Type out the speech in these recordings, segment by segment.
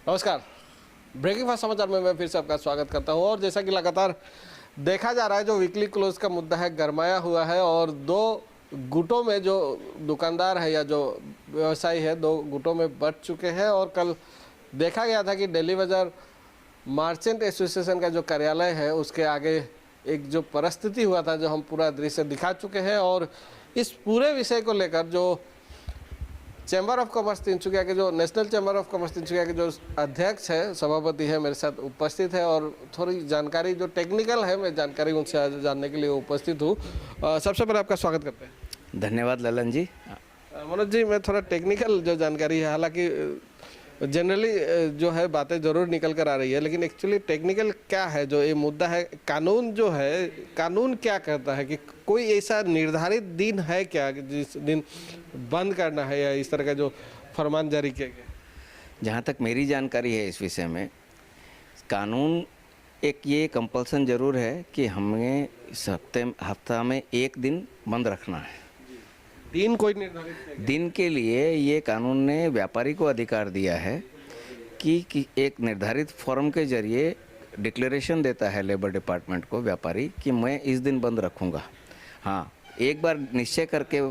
नमस्कार। Breaking fast समाचार में मैं फिर से आपका स्वागत करता हूं। और जैसा कि लगातार देखा जा रहा है, जो वीकली क्लोज का मुद्दा है गरमाया हुआ है और दो गुटों में जो दुकानदार है या जो व्यवसायी है दो गुटों में बंट चुके हैं। और कल देखा गया था कि दिल्ली बाजार मर्चेंट एसोसिएशन का जो कार्यालय है उसके आगे एक जो परिस्थिति हुआ था, जो हम पूरा दृश्य दिखा चुके हैं। और इस पूरे विषय को लेकर जो चैम्बर ऑफ कॉमर्स तिनसुकिया के जो national chamber of commerce Tinsukia के जो अध्यक्ष है, सभापति है, मेरे साथ उपस्थित है और थोड़ी जानकारी जो टेक्निकल है मैं जानकारी उनसे आज जानने के लिए उपस्थित हूँ। सबसे पहले आपका स्वागत करते हैं। धन्यवाद ललन जी। मनोज जी, मैं थोड़ा टेक्निकल जो जानकारी है, हालांकि जनरली जो है बातें जरूर निकल कर आ रही है, लेकिन एक्चुअली टेक्निकल क्या है जो ये मुद्दा है, कानून जो है, कानून क्या कहता है कि कोई ऐसा निर्धारित दिन है क्या कि जिस दिन बंद करना है, या इस तरह का जो फरमान जारी किया गया? जहाँ तक मेरी जानकारी है इस विषय में, कानून एक ये कंपल्सन ज़रूर है कि हमें इस हफ्ता में एक दिन बंद रखना है। दिन कोई निर्धारित दिन के लिए ये कानून ने व्यापारी को अधिकार दिया है कि एक निर्धारित फॉर्म के जरिए डिक्लेरेशन देता है लेबर डिपार्टमेंट को व्यापारी कि मैं इस दिन बंद रखूँगा। हाँ, एक बार निश्चय करके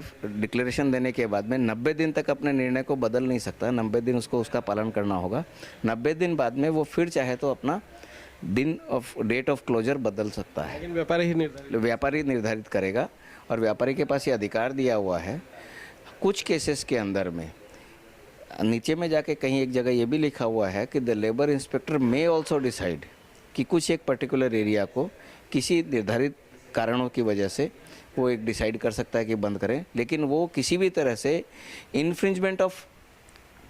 डिक्लेरेशन देने के बाद में 90 दिन तक अपने निर्णय को बदल नहीं सकता। 90 दिन उसको उसका पालन करना होगा। 90 दिन बाद में वो फिर चाहे तो अपना डेट ऑफ क्लोजर बदल सकता है। लेकिन व्यापारी निर्धारित करेगा और व्यापारी के पास ये अधिकार दिया हुआ है। कुछ केसेस के अंदर में नीचे में जाके कहीं एक जगह ये भी लिखा हुआ है कि the labour inspector may also decide कि कुछ एक पर्टिकुलर एरिया को किसी निर्धारित कारणों की वजह से वो एक डिसाइड कर सकता है कि बंद करें, लेकिन वो किसी भी तरह से इन्फ्रिंजमेंट ऑफ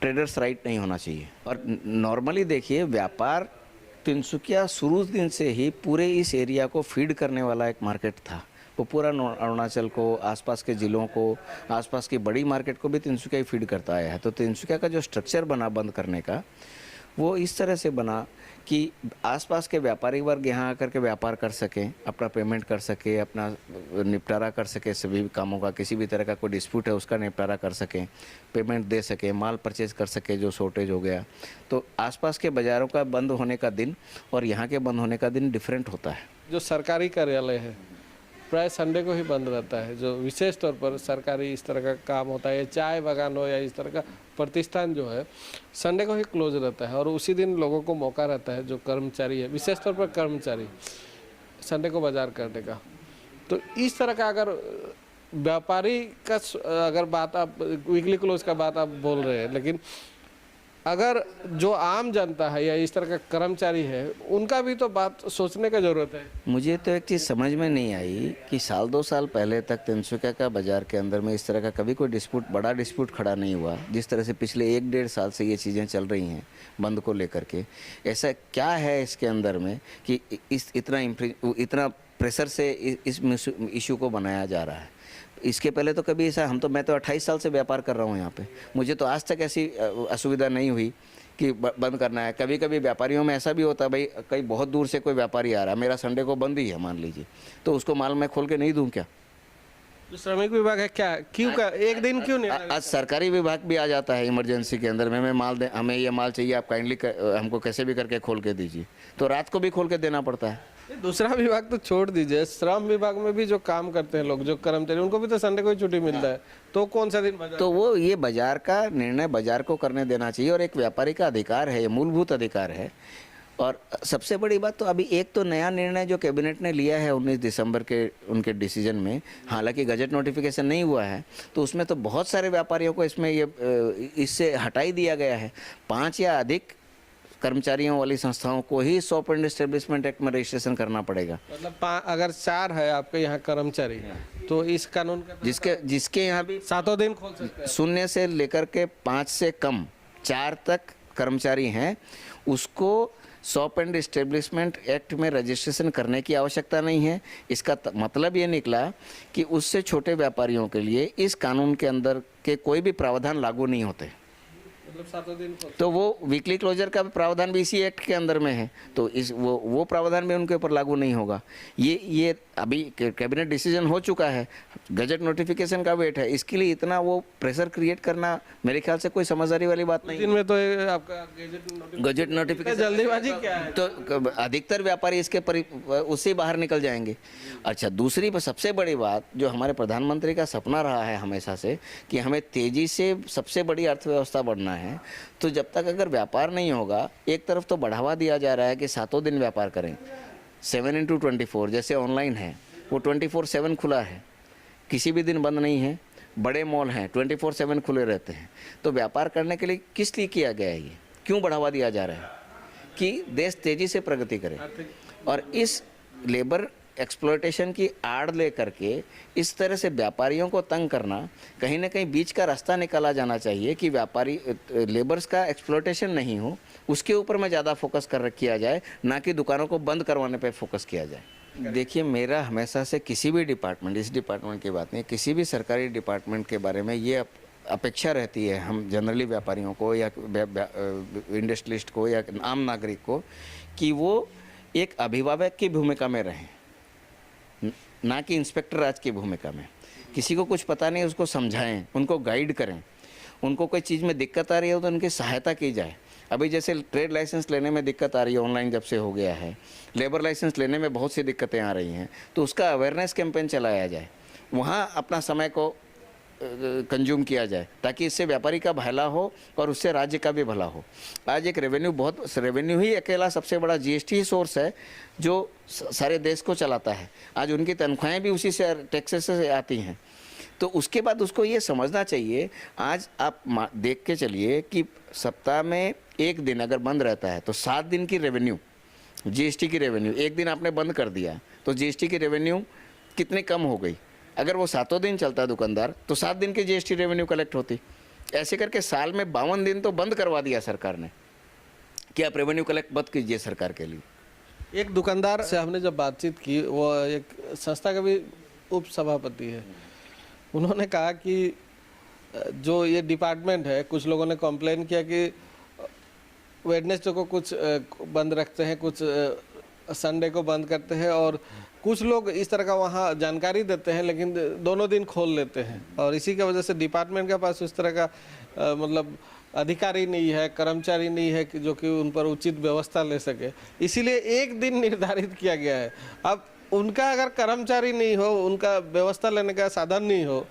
ट्रेडर्स राइट नहीं होना चाहिए। और नॉर्मली देखिए, व्यापार तिनसुकिया शुरू दिन से ही पूरे इस एरिया को फीड करने वाला एक मार्केट था। वो पूरा अरुणाचल को, आसपास के ज़िलों को, आसपास की बड़ी मार्केट को भी तिनसुकिया ही फीड करता आया है। तो तिनसुकिया का जो स्ट्रक्चर बना बंद करने का, वो इस तरह से बना कि आसपास के व्यापारी वर्ग यहाँ आकर के व्यापार कर सकें, अपना पेमेंट कर सके, अपना निपटारा कर सके सभी कामों का। किसी भी तरह का कोई डिस्प्यूट है उसका निपटारा कर सकें, पेमेंट दे सकें, माल परचेज कर सके जो शॉर्टेज हो गया। तो आसपास के बाज़ारों का बंद होने का दिन और यहाँ के बंद होने का दिन डिफरेंट होता है। जो सरकारी कार्यालय है प्राय संडे को ही बंद रहता है। जो विशेष तौर पर सरकारी इस तरह का काम होता है, चाय बागान हो या इस तरह का प्रतिष्ठान जो है, संडे को ही क्लोज रहता है। और उसी दिन लोगों को मौका रहता है, जो कर्मचारी है, विशेष तौर पर कर्मचारी, संडे को बाजार करने का। तो इस तरह का अगर व्यापारी का अगर बात आप वीकली क्लोज का बात आप बोल रहे हैं, लेकिन अगर जो आम जनता है या इस तरह का कर्मचारी है, उनका भी तो बात सोचने का ज़रूरत है। मुझे तो एक चीज़ समझ में नहीं आई कि साल 2 साल पहले तक तिनसुकिया का बाज़ार के अंदर में इस तरह का कभी कोई बड़ा डिस्प्यूट खड़ा नहीं हुआ। जिस तरह से पिछले 1-1.5 साल से ये चीज़ें चल रही हैं बंद को लेकर के, ऐसा क्या है इसके अंदर में कि इतना प्रेशर से इस इशू को बनाया जा रहा है? इसके पहले तो कभी ऐसा, मैं तो 28 साल से व्यापार कर रहा हूँ यहाँ पे, मुझे तो आज तक ऐसी असुविधा नहीं हुई कि बंद करना है। कभी कभी व्यापारियों में ऐसा भी होता है, भाई कहीं बहुत दूर से कोई व्यापारी आ रहा है, मेरा संडे को बंद ही है मान लीजिए, तो उसको माल मैं खोल के नहीं दूँ क्या? जो श्रमिक विभाग है क्या, क्यों का एक दिन क्यों नहीं? आज सरकारी विभाग भी आ जाता है इमरजेंसी के अंदर में, हमें ये माल चाहिए, आप काइंडली हमको कैसे भी करके खोल के दीजिए, तो रात को भी खोल के देना पड़ता है। दूसरा विभाग तो छोड़ दीजिए, श्रम विभाग में भी जो काम करते हैं लोग, जो कर्मचारी, उनको भी तो संडे को ही छुट्टी मिलता है, तो कौन सा दिन बाजार? तो वो ये बाजार का निर्णय बाजार को करने देना चाहिए और एक व्यापारी का अधिकार है, ये मूलभूत अधिकार है। और सबसे बड़ी बात तो अभी एक तो नया निर्णय जो कैबिनेट ने लिया है 19 दिसंबर के उनके डिसीजन में, हालांकि गजट नोटिफिकेशन नहीं हुआ है, तो उसमें तो बहुत सारे व्यापारियों को इसमें इससे हटाई दिया गया है। 5 या अधिक कर्मचारियों वाली संस्थाओं को ही शॉप एंड एस्टेब्लिशमेंट एक्ट में रजिस्ट्रेशन करना पड़ेगा। मतलब अगर 4 है आपके यहाँ कर्मचारी, तो इस कानून का जिसके यहाँ भी 7 दिन खोल सकते हैं। 0 से लेकर के 5 से कम 4 तक कर्मचारी हैं, उसको शॉप एंड एस्टेब्लिशमेंट एक्ट में रजिस्ट्रेशन करने की आवश्यकता नहीं है। इसका मतलब ये निकला कि उससे छोटे व्यापारियों के लिए इस कानून के अंदर के कोई भी प्रावधान लागू नहीं होते। मतलब 7 दिन तो वो वीकली क्लोजर का प्रावधान भी इसी एक्ट के अंदर में है, तो वो प्रावधान भी उनके ऊपर लागू नहीं होगा। ये अभी कैबिनेट डिसीजन हो चुका है, गजट नोटिफिकेशन का वेट है, इसके लिए इतना वो प्रेशर क्रिएट करना मेरे ख्याल से कोई समझदारी वाली बात नहीं दिन में तो ये आपका गजट नोटिफिकेशन जल्दीबाजी क्या है? तो अधिकतर व्यापारी इसके उससे बाहर निकल जाएंगे। अच्छा, दूसरी सबसे बड़ी बात जो हमारे प्रधानमंत्री का सपना रहा है हमेशा से कि हमें तेजी से सबसे बड़ी अर्थव्यवस्था बढ़ना है, तो जब तक अगर व्यापार नहीं होगा, एक तरफ तो बढ़ावा दिया जा रहा है कि 7 दिन व्यापार करें, 7x24, जैसे ऑनलाइन है वो 24/7 खुला है, किसी भी दिन बंद नहीं है, बड़े मॉल हैं 24/7 खुले रहते हैं। तो व्यापार करने के लिए किस लिए किया गया है, ये क्यों बढ़ावा दिया जा रहा है कि देश तेजी से प्रगति करे। और इस लेबर एक्सप्लॉयटेशन की आड़ ले करके इस तरह से व्यापारियों को तंग करना, कहीं ना कहीं बीच का रास्ता निकाला जाना चाहिए कि व्यापारी लेबर्स का एक्सप्लॉयटेशन नहीं हो, उसके ऊपर में ज़्यादा फोकस किया जाए, ना कि दुकानों को बंद करवाने पे फोकस किया जाए। देखिए, मेरा हमेशा से किसी भी डिपार्टमेंट, इस डिपार्टमेंट की बात नहीं, किसी भी सरकारी डिपार्टमेंट के बारे में ये अपेक्षा रहती है हम जनरली व्यापारियों को या इंडस्ट्रियलिस्ट को या आम नागरिक को कि वो एक अभिभावक की भूमिका में रहें, ना कि इंस्पेक्टर राज की भूमिका में। किसी को कुछ पता नहीं उसको समझाएं, उनको गाइड करें, उनको कोई चीज़ में दिक्कत आ रही है तो उनकी सहायता की जाए। अभी जैसे ट्रेड लाइसेंस लेने में दिक्कत आ रही है, ऑनलाइन जब से हो गया है, लेबर लाइसेंस लेने में बहुत सी दिक्कतें आ रही हैं, तो उसका अवेयरनेस कैंपेन चलाया जाए, वहाँ अपना समय को कंज्यूम किया जाए, ताकि इससे व्यापारी का भला हो और उससे राज्य का भी भला हो। आज एक रेवेन्यू ही अकेला सबसे बड़ा जीएसटी ही सोर्स है जो सारे देश को चलाता है। आज उनकी तनख्वाहें भी उसी से, टैक्सेस से आती हैं। तो उसके बाद उसको ये समझना चाहिए, आज आप देख के चलिए कि सप्ताह में एक दिन अगर बंद रहता है तो 7 दिन की रेवेन्यू, जीएसटी की रेवेन्यू, एक दिन आपने बंद कर दिया तो जीएसटी की रेवेन्यू कितनी कम हो गई। अगर वो 7 दिन चलता है दुकानदार तो 7 दिन की जीएसटी रेवेन्यू कलेक्ट होती। ऐसे करके साल में 52 दिन तो बंद करवा दिया सरकार ने कि आप रेवेन्यू कलेक्ट मत कीजिए सरकार के लिए। एक दुकानदार से हमने जब बातचीत की, वो एक संस्था का भी उप सभापति है, उन्होंने कहा कि जो ये डिपार्टमेंट है, कुछ लोगों ने कंप्लेन किया कि वेडनेसडे को कुछ बंद रखते हैं, कुछ संडे को बंद करते हैं, और कुछ लोग इस तरह का वहाँ जानकारी देते हैं लेकिन दोनों दिन खोल लेते हैं, और इसी की वजह से डिपार्टमेंट के पास उस तरह का मतलब अधिकारी नहीं है, कर्मचारी नहीं है कि जो कि उन पर उचित व्यवस्था ले सके, इसीलिए एक दिन निर्धारित किया गया है। अब उनका अगर कर्मचारी नहीं हो, उनका व्यवस्था लेने का साधन नहीं हो,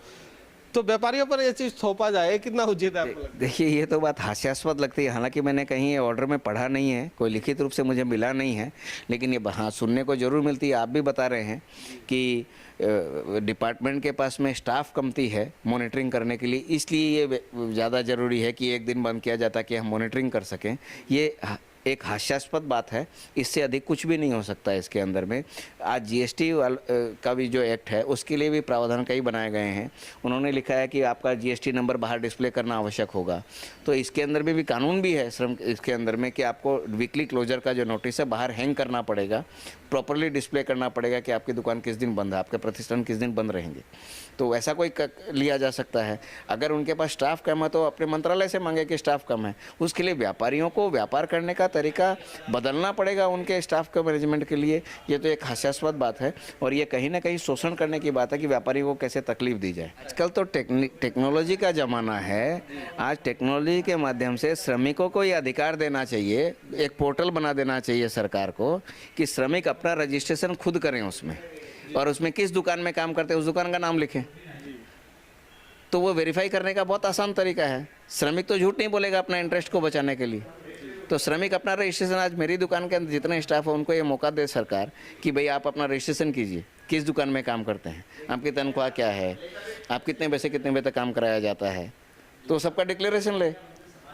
तो व्यापारियों पर ये चीज़ थोपा जाए, कितना उचित है आपको लगता है? देखिए, ये तो बात हास्यास्पद लगती है। हालांकि मैंने कहीं ये ऑर्डर में पढ़ा नहीं है, कोई लिखित रूप से मुझे मिला नहीं है, लेकिन ये हाँ सुनने को जरूर मिलती है। आप भी बता रहे हैं कि डिपार्टमेंट के पास में स्टाफ कमती है मॉनिटरिंग करने के लिए, इसलिए ये ज़्यादा ज़रूरी है कि एक दिन बंद किया जाता कि हम मॉनिटरिंग कर सकें। ये एक हास्यास्पद बात है, इससे अधिक कुछ भी नहीं हो सकता है इसके अंदर में। आज जीएसटी का भी जो एक्ट है उसके लिए भी प्रावधान कई बनाए गए हैं। उन्होंने लिखा है कि आपका जीएसटी नंबर बाहर डिस्प्ले करना आवश्यक होगा, तो इसके अंदर में भी कानून भी है श्रम इसके अंदर में कि आपको वीकली क्लोजर का जो नोटिस है बाहर हैंग करना पड़ेगा, प्रॉपरली डिस्प्ले करना पड़ेगा कि आपकी दुकान किस दिन बंद है, आपके प्रतिष्ठान किस दिन बंद रहेंगे। तो ऐसा कोई लिया जा सकता है। अगर उनके पास स्टाफ कम है तो अपने मंत्रालय से मांगे कि स्टाफ कम है, उसके लिए व्यापारियों को व्यापार करने का तरीका बदलना पड़ेगा उनके स्टाफ के मैनेजमेंट के लिए। ये तो एक हास्यास्पद बात है और ये कहीं ना कहीं शोषण करने की बात है कि व्यापारियों को कैसे तकलीफ दी जाए। आजकल तो टेक्नोलॉजी का ज़माना है। आज टेक्नोलॉजी के माध्यम से श्रमिकों को ये अधिकार देना चाहिए, एक पोर्टल बना देना चाहिए सरकार को कि श्रमिक अपना रजिस्ट्रेशन खुद करें उसमें, और उसमें किस दुकान में काम करते हैं उस दुकान का नाम लिखें, तो वो वेरीफाई करने का बहुत आसान तरीका है। श्रमिक तो झूठ नहीं बोलेगा अपना इंटरेस्ट को बचाने के लिए। तो श्रमिक अपना रजिस्ट्रेशन, आज मेरी दुकान के अंदर जितने स्टाफ है उनको ये मौका दे सरकार कि भाई आप अपना रजिस्ट्रेशन कीजिए, किस दुकान में काम करते हैं, आपकी तनख्वाह क्या है, आप कितने बजे से कितने बजे तक काम कराया जाता है, तो सबका डिक्लेरेशन ले।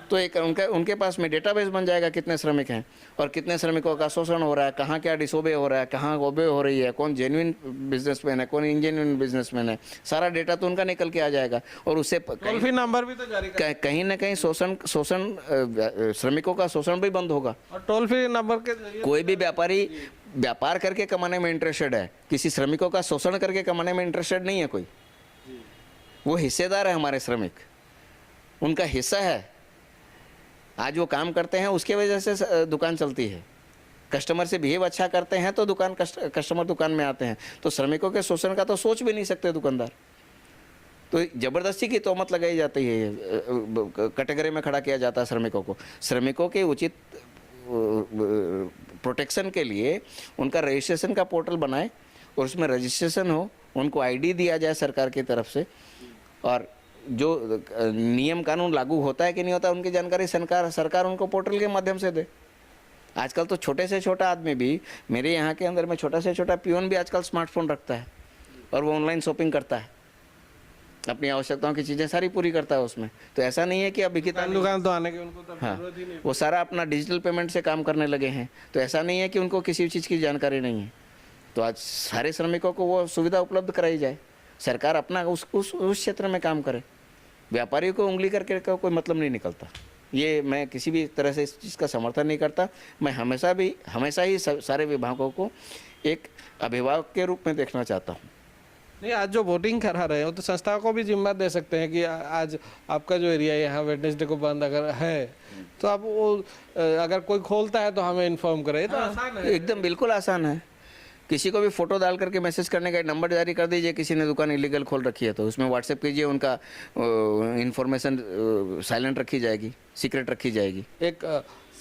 तो एक उनके पास में डेटाबेस बन जाएगा कितने श्रमिक हैं और कितने श्रमिकों का शोषण हो रहा है, कहाँ क्या डिसोबे हो रहा है, कहाँ ओबे हो रही है, कौन जेन्युइन बिजनेसमैन है, कौन इंजेन्युइन बिजनेसमैन है, सारा डेटा तो उनका निकल के आ जाएगा। और उससे टोल फ्री नंबर भी तो जारी कहीं ना कहीं शोषण श्रमिकों का शोषण भी बंद होगा। और टोल फ्री नंबर के कोई भी व्यापारी व्यापार करके कमाने में इंटरेस्टेड है, किसी श्रमिकों का शोषण करके कमाने में इंटरेस्टेड नहीं है कोई। वो हिस्सेदार है, हमारे श्रमिक उनका हिस्सा है। आज वो काम करते हैं, उसके वजह से दुकान चलती है, कस्टमर से बिहेव अच्छा करते हैं तो कस्टमर दुकान में आते हैं। तो श्रमिकों के शोषण का तो सोच भी नहीं सकते दुकानदार। तो ज़बरदस्ती की तोहमत लगाई जाती है, कैटेगरी में खड़ा किया जाता है श्रमिकों को। श्रमिकों के उचित प्रोटेक्शन के लिए उनका रजिस्ट्रेशन का पोर्टल बनाए और उसमें रजिस्ट्रेशन हो, उनको आईडी दिया जाए सरकार की तरफ से, और जो नियम कानून लागू होता है कि नहीं होता उनकी जानकारी सरकार उनको पोर्टल के माध्यम से दे। आजकल तो छोटे से छोटा आदमी भी, मेरे यहाँ के अंदर में छोटा से छोटा पियोन भी आजकल स्मार्टफोन रखता है और वो ऑनलाइन शॉपिंग करता है, अपनी आवश्यकताओं की चीज़ें सारी पूरी करता है उसमें। तो ऐसा नहीं है कि अब दुकान तो आने की उनको तब हाँ, जरूरत ही नहीं। वो सारा अपना डिजिटल पेमेंट से काम करने लगे हैं। तो ऐसा नहीं है कि उनको किसी चीज़ की जानकारी नहीं है। तो आज सारे श्रमिकों को वो सुविधा उपलब्ध कराई जाए, सरकार अपना उस क्षेत्र में काम करे, व्यापारियों को उंगली करके का कोई मतलब नहीं निकलता। ये मैं किसी भी तरह से इस चीज़ का समर्थन नहीं करता। मैं हमेशा ही सारे विभागों को एक अभिभावक के रूप में देखना चाहता हूँ। नहीं, आज जो वोटिंग करा रहे हो तो संस्था को भी जिम्मा दे सकते हैं कि आज आपका जो एरिया है यहाँ वेडनेसडे को बंद अगर है तो आप वो अगर कोई खोलता है तो हमें इन्फॉर्म करें। तो आसान है, एकदम बिल्कुल आसान है। किसी को भी फोटो डाल करके मैसेज करने का नंबर जारी कर दीजिए, किसी ने दुकान इलीगल खोल रखी है तो उसमें व्हाट्सएप कीजिए, उनका इन्फॉर्मेशन साइलेंट रखी जाएगी, सीक्रेट रखी जाएगी। एक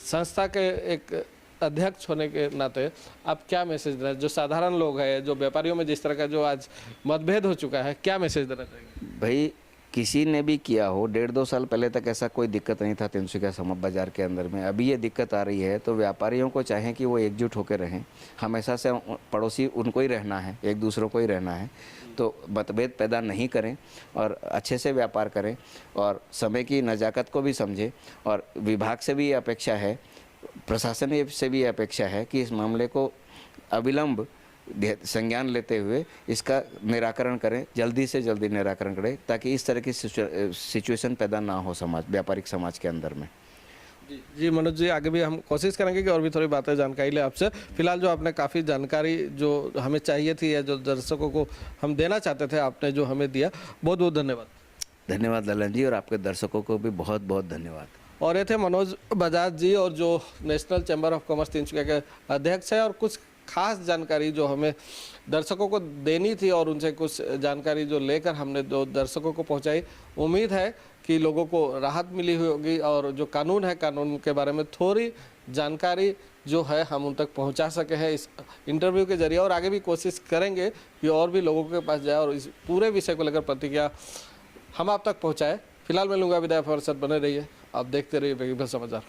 संस्था के एक अध्यक्ष होने के नाते आप क्या मैसेज देना, जो साधारण लोग हैं, जो व्यापारियों में जिस तरह का जो आज मतभेद हो चुका है, क्या मैसेज देना चाहिए? भाई किसी ने भी किया हो, 1.5-2 साल पहले तक ऐसा कोई दिक्कत नहीं था तिनसुकिया समझ बाजार के अंदर में, अभी ये दिक्कत आ रही है। तो व्यापारियों को चाहें कि वो एकजुट होकर रहें, हमेशा से पड़ोसी उनको ही रहना है, एक दूसरों को ही रहना है। तो मतभेद पैदा नहीं करें और अच्छे से व्यापार करें और समय की नज़ाकत को भी समझें। और विभाग से भी ये अपेक्षा है, प्रशासन से भी अपेक्षा है कि इस मामले को अविलंब संज्ञान लेते हुए इसका निराकरण करें, जल्दी से जल्दी निराकरण करें, ताकि इस तरह की सिचुएशन पैदा ना हो व्यापारिक समाज के अंदर में। जी मनोज जी, आगे भी हम कोशिश करेंगे कि और भी थोड़ी बातें जानकारी ले आपसे। फिलहाल जो आपने काफ़ी जानकारी जो हमें चाहिए थी या जो दर्शकों को हम देना चाहते थे, आपने जो हमें दिया, बहुत बहुत धन्यवाद। धन्यवाद ललन जी, और आपके दर्शकों को भी बहुत बहुत धन्यवाद। और ये थे मनोज बजाज जी, और जो national chamber of commerce Tinsukia के अध्यक्ष है, और कुछ खास जानकारी जो हमें दर्शकों को देनी थी और उनसे कुछ जानकारी जो लेकर हमने दो दर्शकों को पहुंचाई। उम्मीद है कि लोगों को राहत मिली होगी और जो कानून है, कानून के बारे में थोड़ी जानकारी जो है हम उन तक पहुंचा सके हैं इस इंटरव्यू के जरिए, और आगे भी कोशिश करेंगे कि और भी लोगों के पास जाए और इस पूरे विषय को लेकर प्रतिक्रिया हम आप तक पहुँचाएँ। फिलहाल मैं लूँगा विदाई, फुर्सत बने रहिए, आप देखते रहिए वेगीफल समाचार।